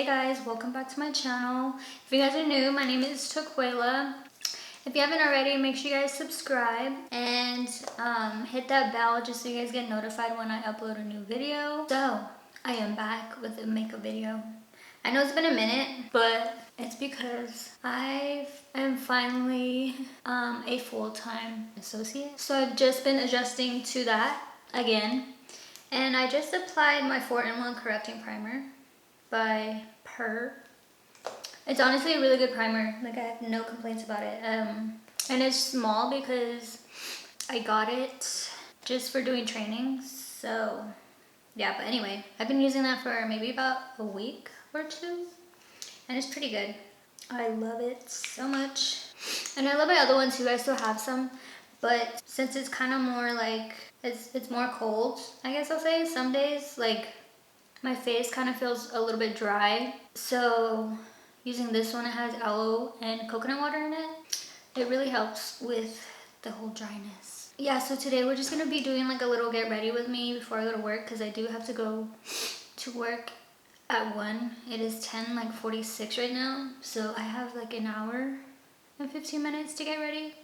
guys, welcome back to my channel. If you guys are new, my name is Taquela. If you haven't already, make sure you guys subscribe and hit that bell just so you guys get notified when I upload a new video. So I am back with a makeup video. I know it's been a minute, but it's because I am finally a full-time associate. So I've just been adjusting to that again. And I just applied my 4-in-1 correcting primer by Per. It's honestly a really good primer. Like, I have no complaints about it. And it's small because I got it just for doing trainings. So yeah, but anyway, I've been using that for maybe about a week or two. And it's pretty good. I love it so much. And I love my other ones too. I still have some. But since it's kind of more like, it's more cold, I guess I'll say. Some days, like, my face kind of feels a little bit dry. So using this one, it has aloe and coconut water in it. It really helps with the whole dryness. Yeah, so today we're just going to be doing like a little get ready with me before I go to work. Because I do have to go to work at 1. It is 10:46 right now. So I have like an hour and 15 minutes to get ready.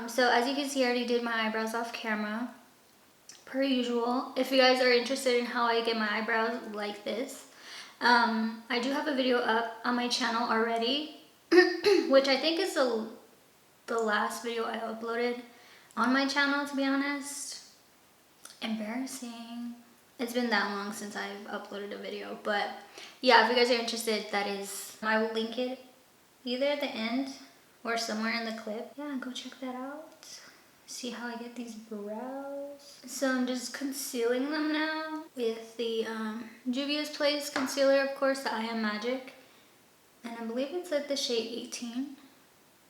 So as you can see, I already did my eyebrows off camera, per usual. If you guys are interested in how I get my eyebrows like this, I do have a video up on my channel already, which I think is the last video I uploaded on my channel, to be honest. Embarrassing. It's been that long since I've uploaded a video, but yeah, if you guys are interested, I will link it either at the end or somewhere in the clip. Yeah, go check that out. See how I get these brows. So I'm just concealing them now with the Juvia's Place concealer, of course, the I Am Magic. And I believe it's like the shade 18.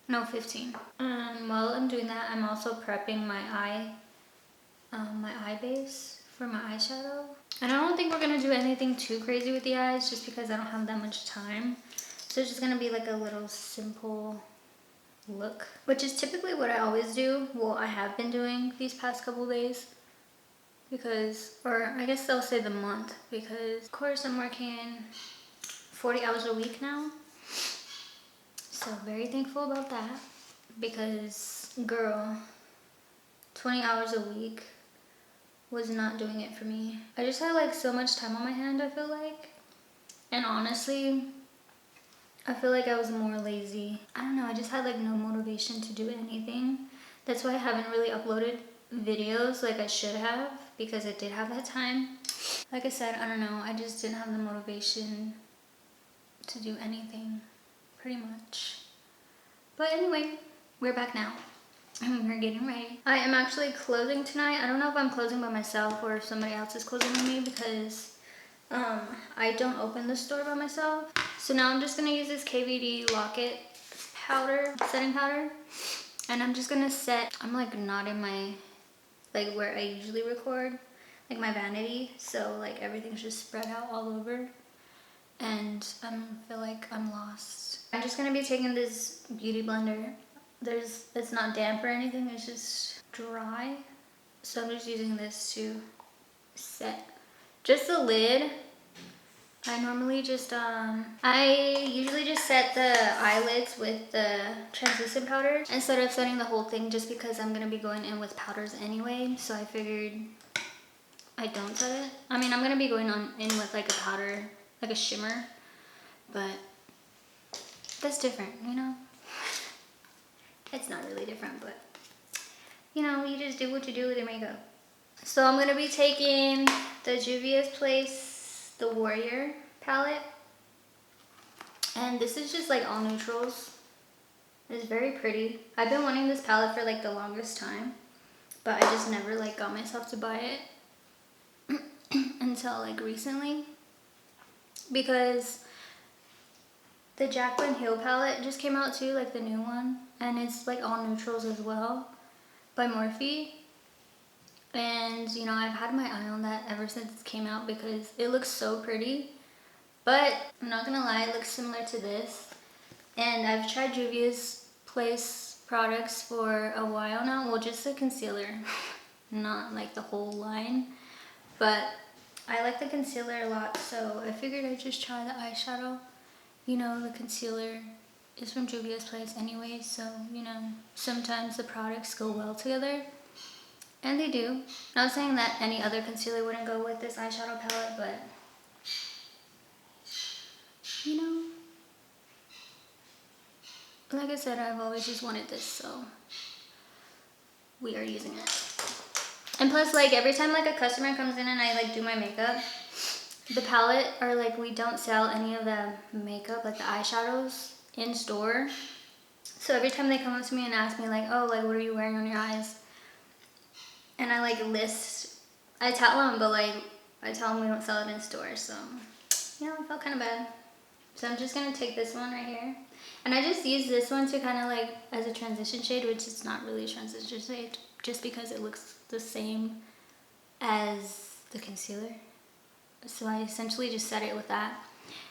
No, 15. While I'm doing that, I'm also prepping my eye base for my eyeshadow. And I don't think we're gonna do anything too crazy with the eyes just because I don't have that much time. So it's just gonna be like a little simple look, which is typically what I always do. Well, I have been doing these past couple days or I guess I'll say the month, because of course I'm working 40 hours a week now. So very thankful about that, because girl, 20 hours a week was not doing it for me. I just had like so much time on my hand, I feel like. And honestly, I feel like I was more lazy. I don't know, I just had like no motivation to do anything. That's why I haven't really uploaded videos like I should have, because I did have that time. Like I said, I don't know, I just didn't have the motivation to do anything, pretty much. But anyway, we're back now. And we're getting ready. I am actually closing tonight. I don't know if I'm closing by myself or if somebody else is closing with me, because I don't open the store by myself. So now I'm just gonna use this KVD Locket powder, setting powder. And I'm just gonna set, I'm like not in my, like where I usually record, like my vanity. So like everything's just spread out all over. And I feel like I'm lost. I'm just gonna be taking this beauty blender. It's not damp or anything, it's just dry. So I'm just using this to set just the lid. I normally just, I usually just set the eyelids with the translucent powder instead of setting the whole thing, just because I'm going to be going in with powders anyway. So I figured I don't set it. I mean, I'm going to be going in with like a powder, like a shimmer, but that's different, you know? It's not really different, but you know, you just do what you do with your makeup. So I'm going to be taking the Juvia's Place the Warrior palette, and this is just like all neutrals. It's very pretty. I've been wanting this palette for like the longest time, but I just never like got myself to buy it until like recently, because the Jaclyn Hill palette just came out too, like the new one, and it's like all neutrals as well by Morphe. And you know, I've had my eye on that ever since it came out because it looks so pretty. But I'm not gonna lie, it looks similar to this. And I've tried Juvia's Place products for a while now. Well, just the concealer, not like the whole line. But I like the concealer a lot, so I figured I'd just try the eyeshadow. You know, the concealer is from Juvia's Place anyway, so, you know, sometimes the products go well together. And they do. Not saying that any other concealer wouldn't go with this eyeshadow palette, but, you know, like I said, I've always just wanted this, so we are using it. And plus, like, every time, like, a customer comes in and I, like, do my makeup, the palette, or, like, we don't sell any of the makeup, like, the eyeshadows in store. So every time they come up to me and ask me, like, oh, like, what are you wearing on your eyes? And I, like, I tell them, but, like, I tell them we don't sell it in store, so, you know, I felt kind of bad. So I'm just going to take this one right here. And I just use this one to kind of, like, as a transition shade, which is not really a transition shade, just because it looks the same as the concealer. So I essentially just set it with that.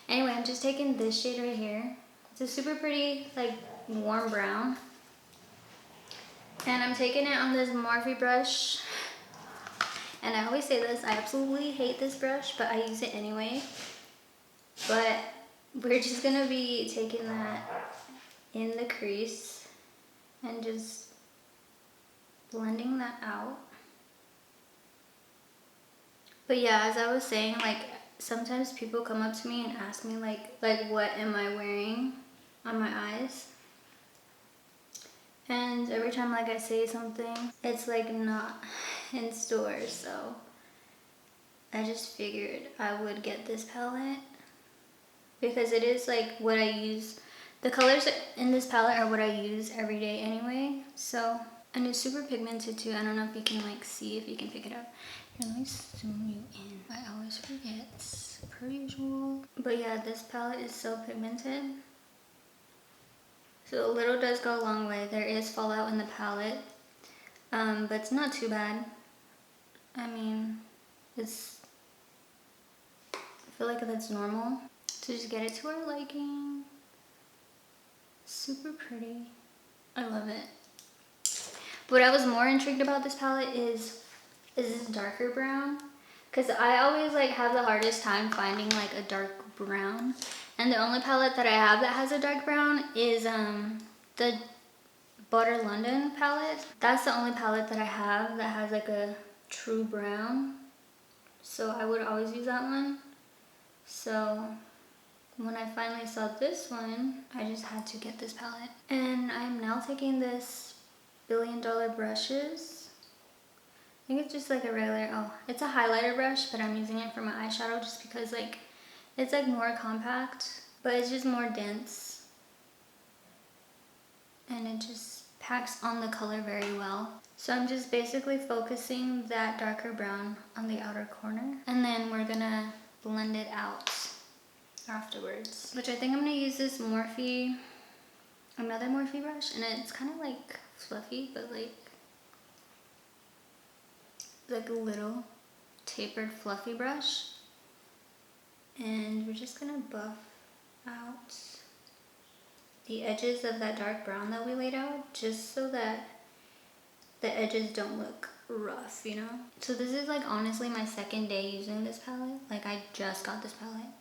Anyway, I'm just taking this shade right here. It's a super pretty, like, warm brown. And I'm taking it on this Morphe brush. And I always say this, I absolutely hate this brush, but I use it anyway. But we're just gonna be taking that in the crease and just blending that out. But yeah, as I was saying, like, sometimes people come up to me and ask me, like what am I wearing on my eyes? And every time, like, I say something, it's, like, not in stores, so I just figured I would get this palette because it is, like, what I use. The colors in this palette are what I use every day anyway, so, and it's super pigmented too. I don't know if you can, like, see if you can pick it up. Here, let me zoom you in. I always forget, per usual. But yeah, this palette is so pigmented. So a little does go a long way. There is fallout in the palette, but it's not too bad. I mean, I feel like that's normal. So just get it to our liking. Super pretty. I love it. What I was more intrigued about this palette is this darker brown. Because I always, like, have the hardest time finding, like, a dark brown. And the only palette that I have that has a dark brown is the Butter London palette. That's the only palette that I have that has, like, a true brown. So I would always use that one. So when I finally saw this one, I just had to get this palette. And I'm now taking this $1 Billion brushes. I think it's just like a regular, it's a highlighter brush, but I'm using it for my eyeshadow just because, like, it's, like, more compact, but it's just more dense. And it just packs on the color very well. So I'm just basically focusing that darker brown on the outer corner. And then we're gonna blend it out afterwards. Which I think I'm gonna use this another Morphe brush. And it's kind of, like, fluffy, but, like a little tapered fluffy brush. And we're just gonna buff out the edges of that dark brown that we laid out, just so that the edges don't look rough, you know? So this is, like, honestly my second day using this palette. Like, I just got this palette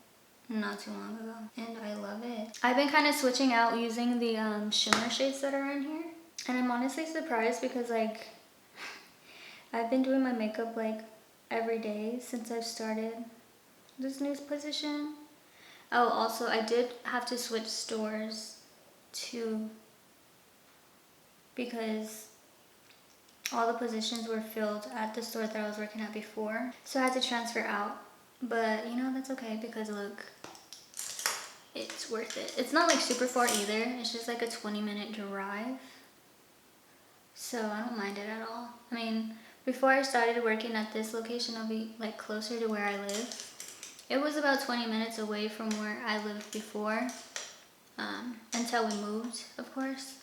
not too long ago, and I love it. I've been kind of switching out using the shimmer shades that are in here, and I'm honestly surprised because, like, I've been doing my makeup, like, every day since I've started this new position. Oh, also, I did have to switch stores too because all the positions were filled at the store that I was working at before. So I had to transfer out. But, you know, that's okay because, look, it's worth it. It's not, like, super far either. It's just, like, a 20-minute drive. So I don't mind it at all. I mean, before I started working at this location, I'll be, like, closer to where I live. It was about 20 minutes away from where I lived before, until we moved, of course.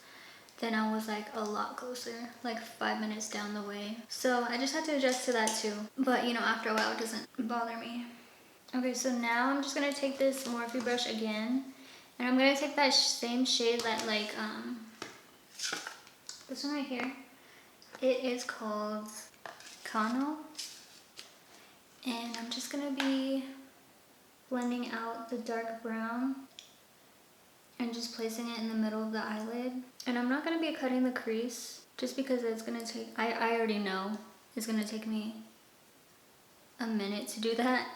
Then I was, like, a lot closer, like 5 minutes down the way. So I just had to adjust to that too. But, you know, after a while, it doesn't bother me. Okay, so now I'm just gonna take this Morphe brush again, and I'm gonna take that same shade that, like, this one right here. It is called Kano. And I'm just gonna be blending out the dark brown and just placing it in the middle of the eyelid. And I'm not gonna be cutting the crease just because it's gonna take, I already know it's gonna take me a minute to do that,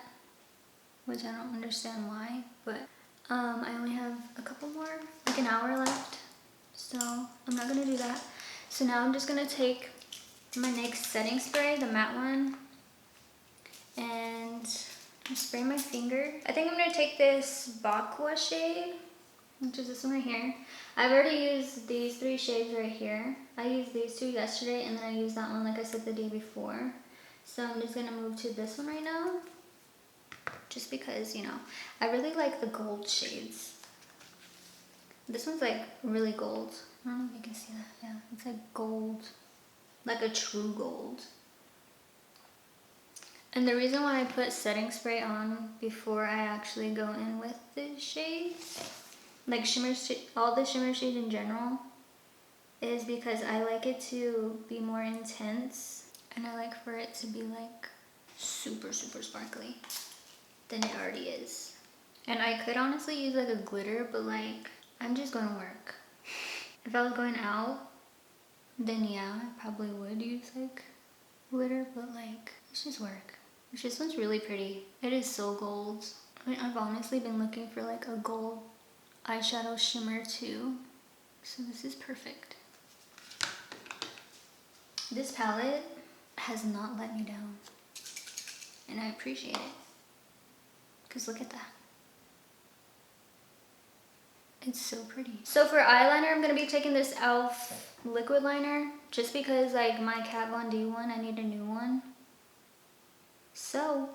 which I don't understand why, but I only have a couple more, like an hour left, so I'm not gonna do that. So now I'm just gonna take my NYX setting spray, the matte one, and spray my finger. I think I'm gonna take this Bakwa shade, which is this one right here. I've already used these 3 shades right here. I used these 2 yesterday, and then I used that one, like I said, the day before. So I'm just gonna move to this one right now, just because, you know, I really like the gold shades. This one's like really gold. I don't know if you can see that. Yeah, it's like gold, like a true gold. And the reason why I put setting spray on before I actually go in with the shades, like all the shimmer shades in general, is because I like it to be more intense, and I like for it to be like super sparkly than it already is. And I could honestly use like a glitter, but like I'm just going to work. If I was going out, then yeah, I probably would use like glitter, but like it's just work. This one's really pretty. It is so gold. I mean, I've honestly been looking for like a gold eyeshadow shimmer too, so this is perfect. This palette has not let me down, and I appreciate it, because look at that. It's so pretty. So for eyeliner, I'm going to be taking this e.l.f. liquid liner, just because like my Kat Von D one, I need a new one. So,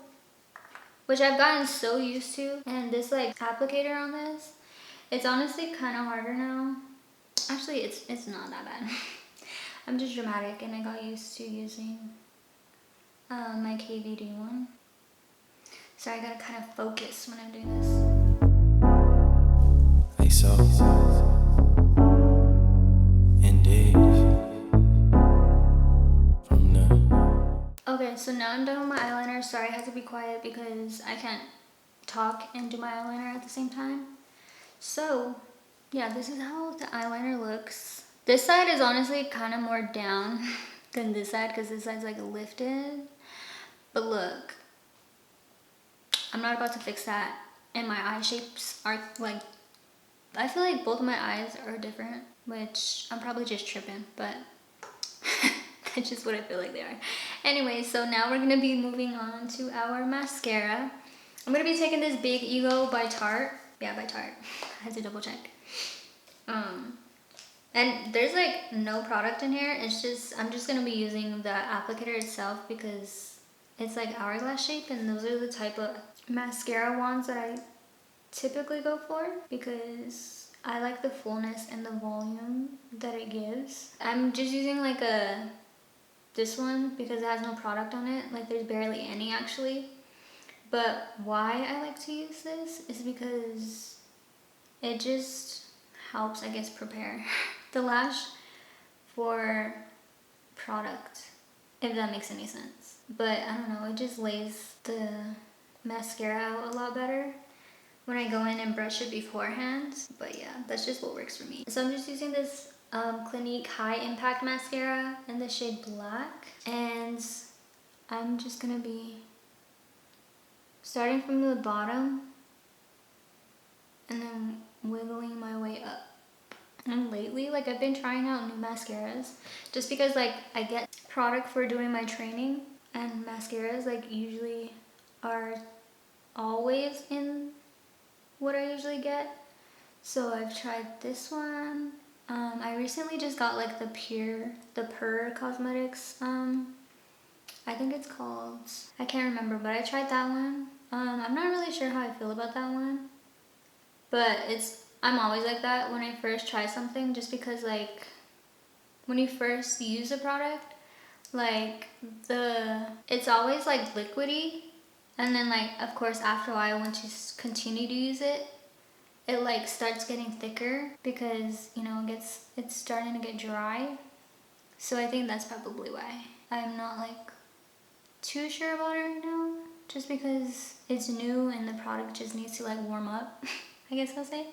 which I've gotten so used to, and this like applicator on this, it's honestly kind of harder now. Actually, it's not that bad. I'm just dramatic, and I got used to using my KVD one. So I gotta kind of focus when I'm doing this. So, indeed, from the... Okay, so now I'm done with my eyeliner. Sorry, I had to be quiet because I can't talk and do my eyeliner at the same time. So, yeah, this is how the eyeliner looks. This side is honestly kind of more down than this side, because this side's like lifted. But look, I'm not about to fix that. And my eye shapes are like, I feel like both of my eyes are different, which I'm probably just tripping, but that's just what I feel like they are. Anyway, so now we're gonna be moving on to our mascara. I'm gonna be taking this Big Ego by Tarte. Yeah, by Tarte. I had to double check. And there's like no product in here. It's just, I'm just gonna be using the applicator itself because it's like hourglass shape, and those are the type of mascara wands that I typically go for because I like the fullness and the volume that it gives. I'm just using like this one because it has no product on it. Like there's barely any actually. But why I like to use this is because it just helps, I guess, prepare the lash for product, if that makes any sense. But I don't know, it just lays the mascara out a lot better when I go in and brush it beforehand. But yeah, that's just what works for me. So I'm just using this Clinique High Impact Mascara in the shade Black. And I'm just gonna be starting from the bottom and then wiggling my way up. And lately, like I've been trying out new mascaras just because like I get product for doing my training, and mascaras like usually are always in what I usually get. So I've tried this one. I recently just got like the Pure Cosmetics, I think it's called, I can't remember, but I tried that one. I'm not really sure how I feel about that one, but I'm always like that when I first try something, just because like when you first use a product, like it's always like liquidy, and then like of course after a while, once you continue to use it, it like starts getting thicker because, you know, it's starting to get dry. So I think that's probably why I'm not like too sure about it right now, just because it's new and the product just needs to like warm up, I guess I'll say.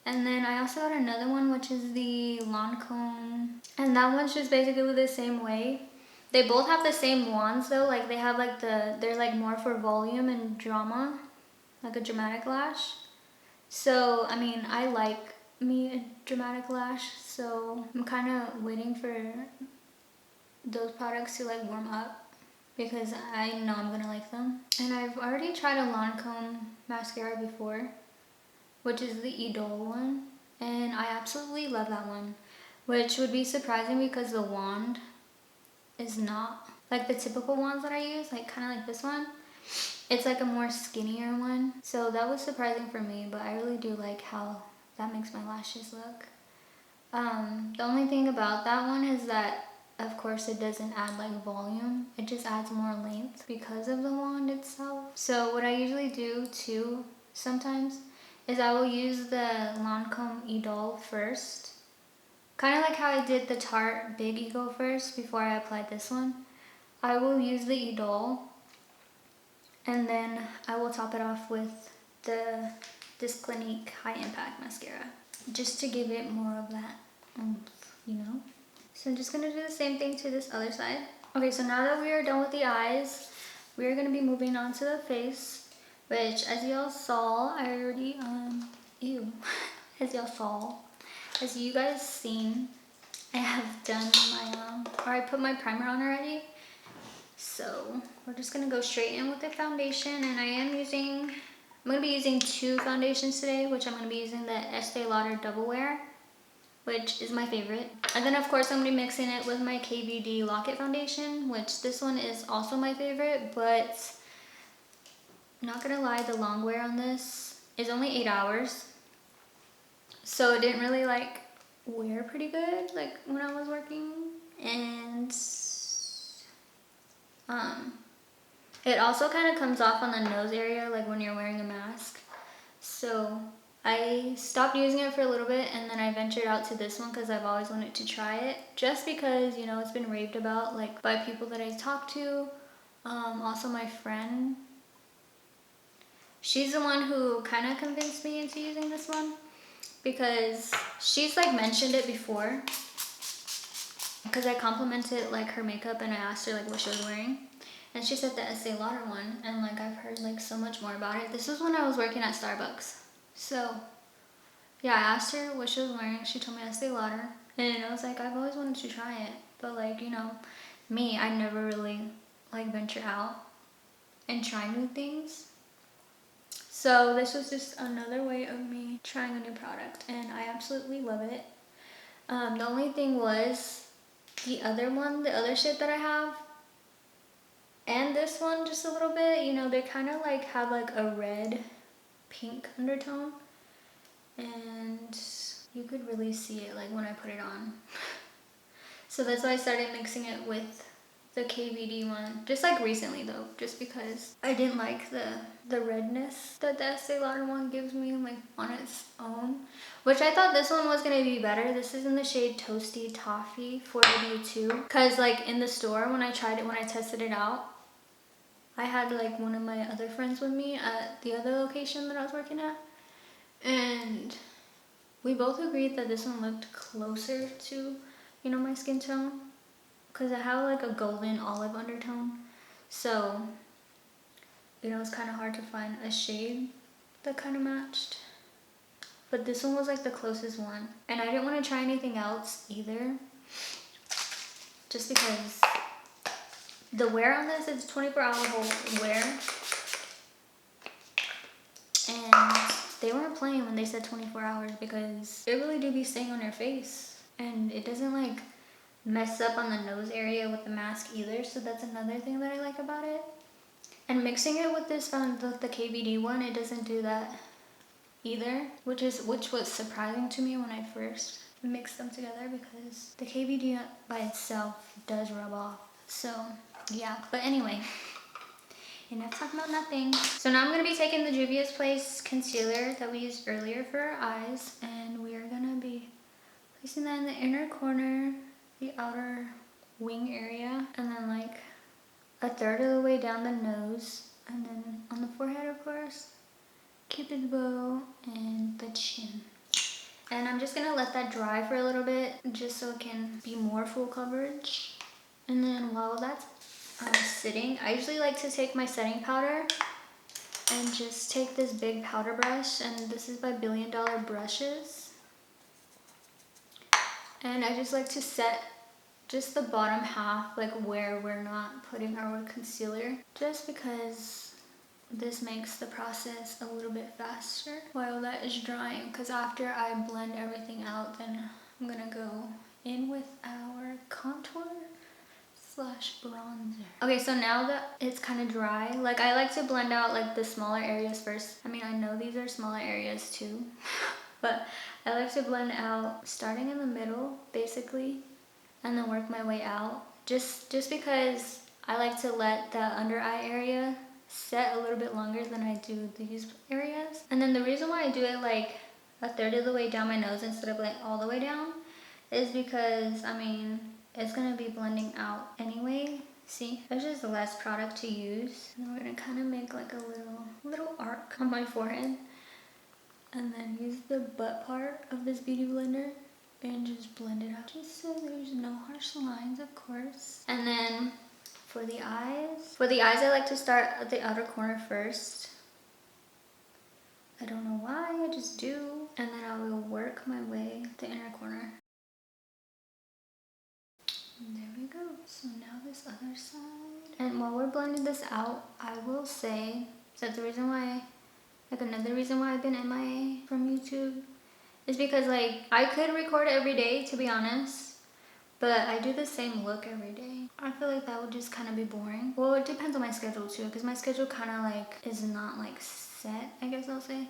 And then I also got another one, which is the Lancome, and that one's just basically the same way. They both have the same wands though, like they have like they're like more for volume and drama, like a dramatic lash. So, I mean, I like me a dramatic lash, so I'm kind of waiting for those products to like warm up because I know I'm gonna like them. And I've already tried a Lancome mascara before, which is the Idol one, and I absolutely love that one, which would be surprising because the wand is not like the typical ones that I use, like kind of like this one. It's like a more skinnier one, so that was surprising for me, but I really do like how that makes my lashes look. The only thing about that one is that, of course, it doesn't add like volume, it just adds more length because of the wand itself. So what I usually do too sometimes is I will use the Lancome Idol first, kind of like how I did the Tarte Big Eagle first before I applied this one. I will use the Idol, and then I will top it off with this Clinique High Impact Mascara, just to give it more of that you know? So I'm just gonna do the same thing to this other side. Okay, so now that we are done with the eyes, we are gonna be moving on to the face, which as y'all saw, I already, as you guys seen, I have done my, or I put my primer on already. So we're just gonna go straight in with the foundation, and I'm gonna be using two foundations today, which I'm gonna be using the Estee Lauder Double Wear, which is my favorite. And then of course I'm gonna be mixing it with my KVD Lock-It foundation, which this one is also my favorite, but not gonna lie, the long wear on this is only 8 hours. So it didn't really like wear pretty good like when I was working, and it also kind of comes off on the nose area like when you're wearing a mask. So I stopped using it for a little bit, and then I ventured out to this one because I've always wanted to try it, just because, you know, it's been raved about like by people that I talk to. Also my friend, she's the one who kind of convinced me into using this one, because she's like mentioned it before, because I complimented like her makeup and I asked her like what she was wearing, and she said the Estee Lauder one, and like I've heard like so much more about it. This was when I was working at Starbucks. So yeah, I asked her what she was wearing. She told me Estee Lauder, and I was like, I've always wanted to try it, but like, you know, me, I never really like venture out and try new things. So this was just another way of me trying a new product, and I absolutely love it. The only thing was the other shade that I have, and this one just a little bit, you know, they kind of like have like a red pink undertone, and you could really see it like when I put it on. So that's why I started mixing it with the KVD one, just like recently though, just because I didn't like the redness that the Estee Lauder one gives me like on its own, which I thought this one was gonna be better. This is in the shade Toasty Toffee 4W2, because like in the store when I tried it, when I tested it out, I had like one of my other friends with me at the other location that I was working at, and we both agreed that this one looked closer to, you know, my skin tone, because I have like a golden olive undertone. So, you know, it's kind of hard to find a shade that kind of matched. But this one was like the closest one. And I didn't want to try anything else either, just because the wear on this is 24-hour wear. And they weren't playing when they said 24 hours, because it really do be staying on your face. And it doesn't like mess up on the nose area with the mask either, so that's another thing that I like about it. And mixing it with this the KVD one, it doesn't do that either, which was surprising to me when I first mixed them together, because the KVD by itself does rub off. So yeah, but anyway, enough talking about nothing. So now I'm going to be taking the Juvia's Place concealer that we used earlier for our eyes, and we are going to be placing that in the inner corner, the outer wing area, and then like a third of the way down the nose, and then on the forehead, of course, Cupid's bow, and the chin. And I'm just gonna let that dry for a little bit, just so it can be more full coverage. And then while that's sitting, I usually like to take my setting powder and just take this big powder brush, and this is by Billion Dollar Brushes. And I just like to set just the bottom half, like where we're not putting our concealer, just because this makes the process a little bit faster while that is drying, because after I blend everything out, then I'm gonna go in with our contour slash bronzer. Okay, so now that it's kind of dry, like I like to blend out like the smaller areas first. I mean, I know these are smaller areas too, but I like to blend out starting in the middle basically, and then work my way out. Just because I like to let the under eye area set a little bit longer than I do these areas. And then the reason why I do it like a third of the way down my nose instead of like all the way down is because, I mean, it's gonna be blending out anyway. See, there's just less product to use. And we're gonna kind of make like a little arc on my forehead, and then use the butt part of this beauty blender and just blend it out, just so there's no harsh lines, of course. And then for the eyes, I like to start at the outer corner first. I don't know why, I just do. And then I will work my way to the inner corner. And there we go. So now this other side. And while we're blending this out, I will say that the reason why, like another reason why I've been MIA from YouTube is because like I could record every day, to be honest, but I do the same look every day. I feel like that would just kind of be boring. Well, it depends on my schedule too, because my schedule kind of like is not like set, I guess I'll say.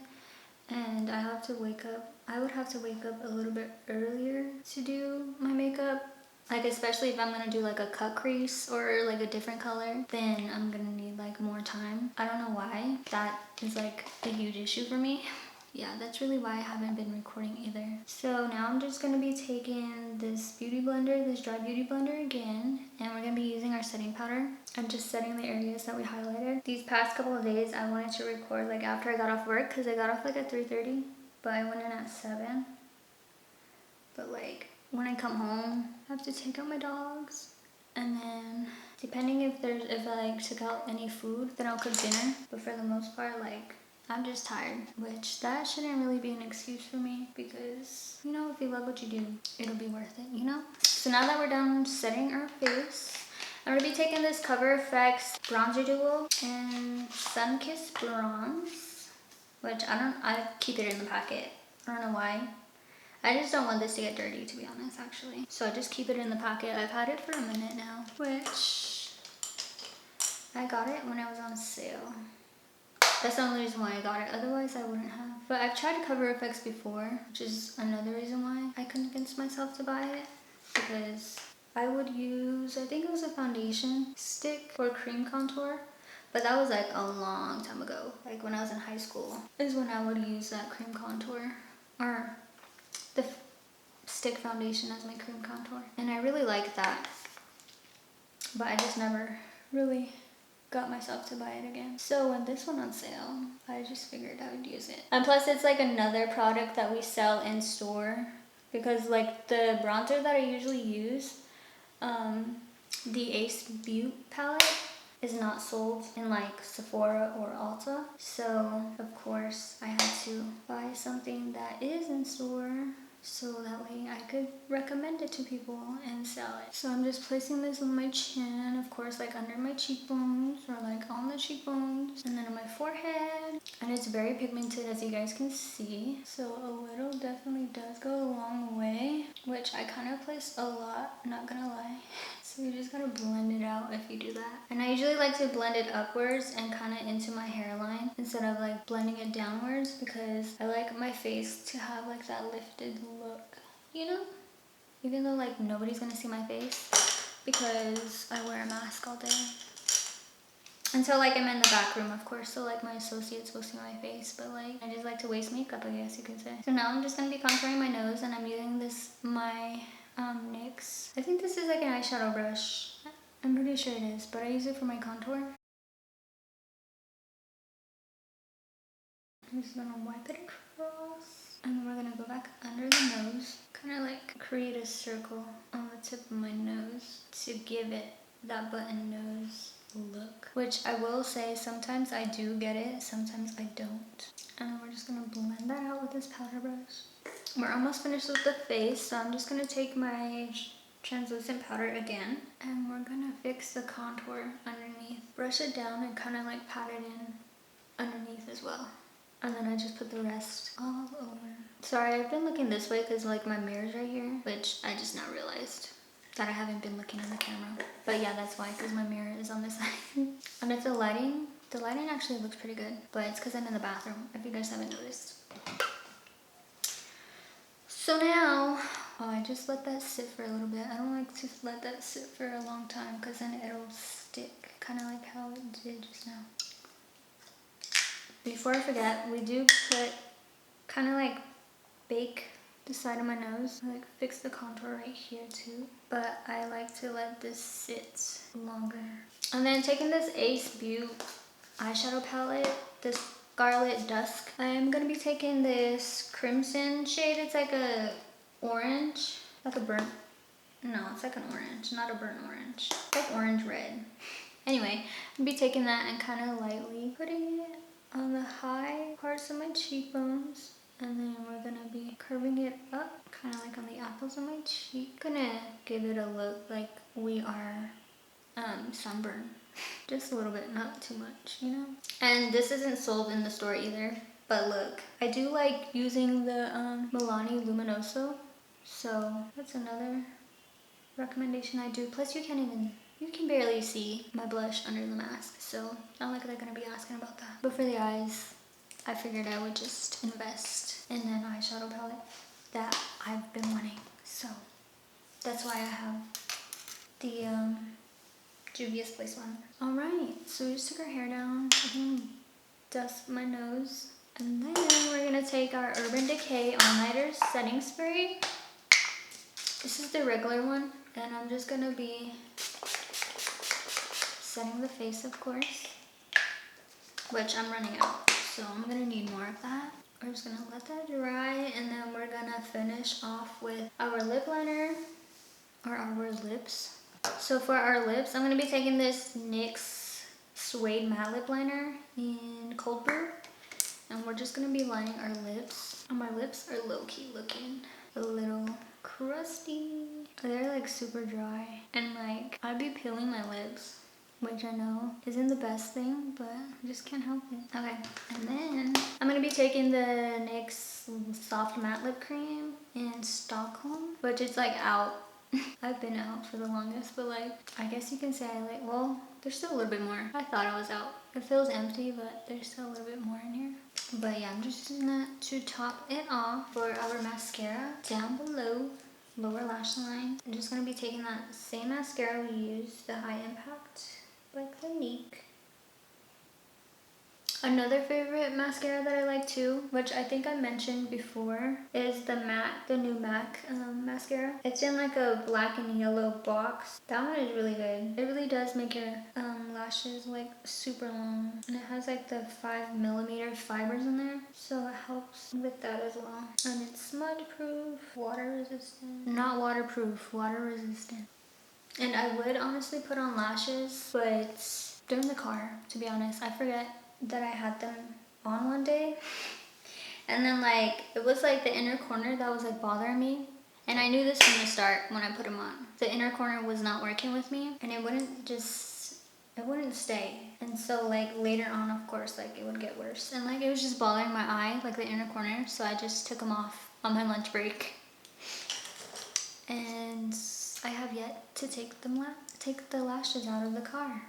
And I have to wake up, I would have to wake up a little bit earlier to do my makeup. Like especially if I'm gonna do like a cut crease or like a different color, then I'm gonna need like more time. I don't know why. That is like a huge issue for me. Yeah, that's really why I haven't been recording either. So now I'm just gonna be taking this beauty blender, this dry beauty blender again, and we're gonna be using our setting powder. I'm just setting the areas that we highlighted. These past couple of days, I wanted to record like after I got off work, because I got off like at 3:30, but I went in at 7. But like when I come home, I have to take out my dogs, and then depending if I like took out any food, then I'll cook dinner. But for the most part, like I'm just tired, which that shouldn't really be an excuse for me, because you know, if you love what you do, it'll be worth it, you know? So now that we're done setting our face, I'm gonna be taking this Cover FX bronzer duo in Sun-Kissed Bronze, which I keep it in the packet. I don't know why. I just don't want this to get dirty, to be honest, actually. So I just keep it in the packet. I've had it for a minute now, which I got it when I was on sale. That's the only reason why I got it. Otherwise, I wouldn't have. But I've tried Cover FX before, which is another reason why I convinced myself to buy it. Because I would use, I think it was a foundation stick for cream contour. But that was like a long time ago. Like when I was in high school is when I would use that cream contour. Or the stick foundation as my cream contour. And I really like that. But I just never really got myself to buy it again. So when this went on sale, I just figured I would use it. And plus it's like another product that we sell in store, because like the bronzer that I usually use, the Ace Beaute palette, is not sold in like Sephora or Ulta. So of course I had to buy something that is in store, so that way I could recommend it to people and sell it. So I'm just placing this on my chin, of course, like under my cheekbones, or like on the cheekbones, and then on my forehead. And it's very pigmented, as you guys can see. So a little definitely does go a long way, which I kind of place a lot, not gonna lie. So you just gotta blend it out if you do that. And I usually like to blend it upwards and kind of into my hairline instead of like blending it downwards, because I like my face to have like that lifted look, you know? Even though like nobody's gonna see my face because I wear a mask all day. Until like I'm in the back room, of course, so like my associates will see my face, but like I just like to waste makeup, I guess you could say. So now I'm just gonna be contouring my nose, and I'm using this, my NYX. I think this is like an eyeshadow brush. I'm pretty sure it is, but I use it for my contour. I'm just gonna wipe it across. And then we're gonna go back under the nose. Kind of like create a circle on the tip of my nose to give it that button nose look. Which I will say, sometimes I do get it, sometimes I don't. And then we're just gonna blend that out with this powder brush. We're almost finished with the face, so I'm just gonna take my translucent powder again. And we're gonna fix the contour underneath. Brush it down and kind of like pat it in underneath as well. And then I just put the rest all over. Sorry, I've been looking this way because like my mirror's right here, which I just now realized that I haven't been looking in the camera. But yeah, that's why, because my mirror is on this side. And if the lighting actually looks pretty good, but it's because I'm in the bathroom, if you guys haven't noticed. So now, I just let that sit for a little bit. I don't like to let that sit for a long time because then it'll stick, kind of like how it did just now. Before I forget, we do put kind of like bake the side of my nose, like fix the contour right here too. But I like to let this sit longer. And then taking this Ace Beauty eyeshadow palette, this Scarlet Dusk, I am gonna be taking this crimson shade. It's like a orange, like a burnt, no, it's like an orange, not a burnt orange. It's like orange red. Anyway, I'm gonna be taking that and kind of lightly putting it on the high parts of my cheekbones, and then we're gonna be curving it up, kind of like on the apples of my cheek. Gonna give it a look like we are sunburned. Just a little bit, not too much, you know? And this isn't sold in the store either, but look, I do like using the Milani Luminoso, so that's another recommendation I do. Plus you can barely see my blush under the mask, so not like they're gonna be asking about that. But for the eyes, I figured I would just invest in an eyeshadow palette that I've been wanting. So that's why I have the Juvia's Place one. Alright, so we just took our hair down. I'm gonna dust my nose. And then we're gonna take our Urban Decay All Nighter Setting Spray. This is the regular one, and I'm just gonna be setting the face, of course, which I'm running out, so I'm gonna need more of that. We're just gonna let that dry, and then we're gonna finish off with our lip liner, or our lips. So for our lips, I'm gonna be taking this NYX Suede Matte Lip Liner in Cold Brew, and we're just gonna be lining our lips. And my lips are low-key looking a little crusty. They're like super dry, and like I'd be peeling my lips, which I know isn't the best thing, but I just can't help it. Okay, and then I'm gonna be taking the NYX Soft Matte Lip Cream in Stockholm, which is like out. I've been out for the longest, but like, I guess you can say I like, well, there's still a little bit more. I thought I was out. It feels empty, but there's still a little bit more in here. But yeah, I'm just using that to top it off for our mascara down below, lower lash line. I'm just gonna be taking that same mascara we used, the High Impact by Clinique. Another favorite mascara that I like too, which I think I mentioned before, is the new MAC mascara. It's in like a black and yellow box. That one is really good. It really does make your lashes like super long, and it has like the 5mm fibers in there, so it helps with that as well. And it's smudge proof, water resistant. Not waterproof, water resistant. And I would honestly put on lashes, but during the car, to be honest, I forget that I had them on one day, and then like it was like the inner corner that was like bothering me, and I knew this from the start when I put them on. The inner corner was not working with me, and it wouldn't stay, and so like later on, of course, like it would get worse, and like it was just bothering my eye, like the inner corner, so I just took them off on my lunch break, and I have yet to take the lashes out of the car.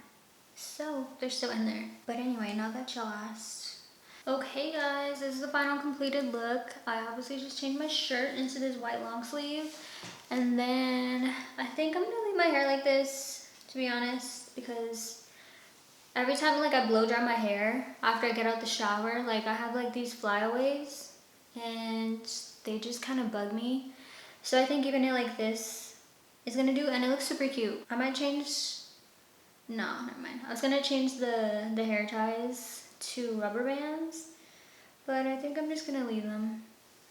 So they're still in there. But anyway, now that y'all asked. Okay guys, this is the final completed look. I obviously just changed my shirt into this white long sleeve. And then I think I'm gonna leave my hair like this, to be honest, because every time like I blow dry my hair after I get out the shower, like I have like these flyaways and they just kind of bug me. So I think even it like this is gonna do, and it looks super cute. I might change No, never mind. I was gonna change the hair ties to rubber bands, but I think I'm just gonna leave them.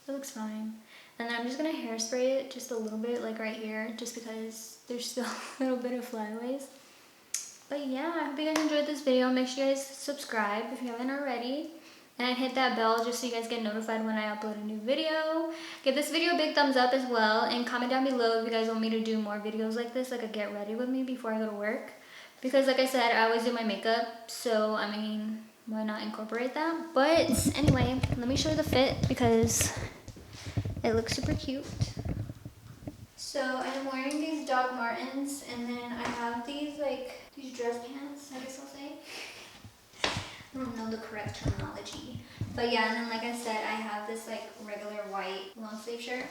It looks fine. And then I'm just gonna hairspray it just a little bit, like right here, just because there's still a little bit of flyaways. But yeah, I hope you guys enjoyed this video. Make sure you guys subscribe if you haven't already. And hit that bell just so you guys get notified when I upload a new video. Give this video a big thumbs up as well. And comment down below if you guys want me to do more videos like this, like a get ready with me before I go to work. Because like I said, I always do my makeup. So, I mean, why not incorporate that? But anyway, let me show you the fit because it looks super cute. So I am wearing these Doc Martens, and then I have these these dress pants, I guess I'll say. I don't know the correct terminology. But yeah, and then like I said, I have this like regular white long sleeve shirt.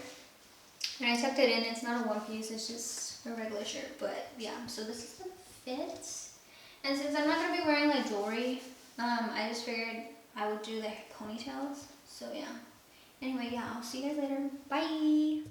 And I tucked it in. It's not a one piece, it's just a regular shirt. But yeah, so this is the fit. And since I'm not going to be wearing like jewelry, I just figured I would do the ponytails. So yeah. Anyway, yeah, I'll see you guys later. Bye!